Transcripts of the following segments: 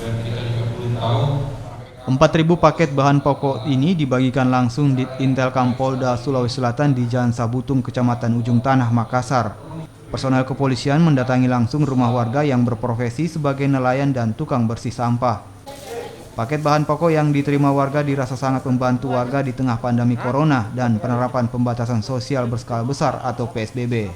dan kita juga belum tahu. 4.000 paket bahan pokok ini dibagikan langsung di Intelkam Polda Sulawesi Selatan di Jalan Sabutung, Kecamatan Ujung Tanah, Makassar. Personel kepolisian mendatangi langsung rumah warga yang berprofesi sebagai nelayan dan tukang bersih sampah. Paket bahan pokok yang diterima warga dirasa sangat membantu warga di tengah pandemi corona dan penerapan pembatasan sosial berskala besar atau PSBB.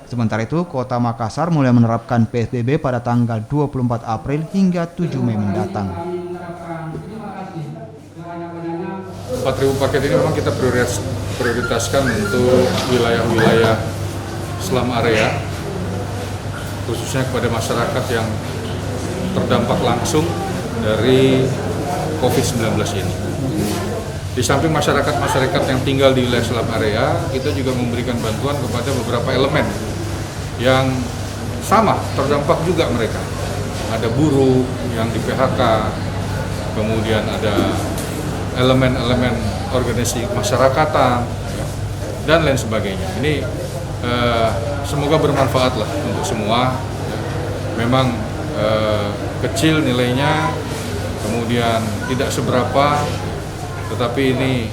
Sementara itu, Kota Makassar mulai menerapkan PSBB pada tanggal 24 April hingga 7 Mei mendatang. 4.000 paket ini memang kita prioritaskan untuk wilayah-wilayah Selam area, khususnya kepada masyarakat yang terdampak langsung dari COVID-19 ini. Di samping masyarakat yang tinggal di wilayah Selam area, kita juga memberikan bantuan kepada beberapa elemen yang sama terdampak juga mereka. Ada buruh yang di PHK, kemudian ada elemen-elemen organisasi masyarakatan dan lain sebagainya. Ini semoga bermanfaat lah untuk semua. Memang kecil nilainya, kemudian tidak seberapa, tetapi ini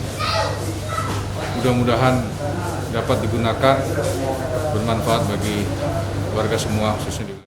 mudah-mudahan dapat digunakan bermanfaat bagi warga semua khususnya di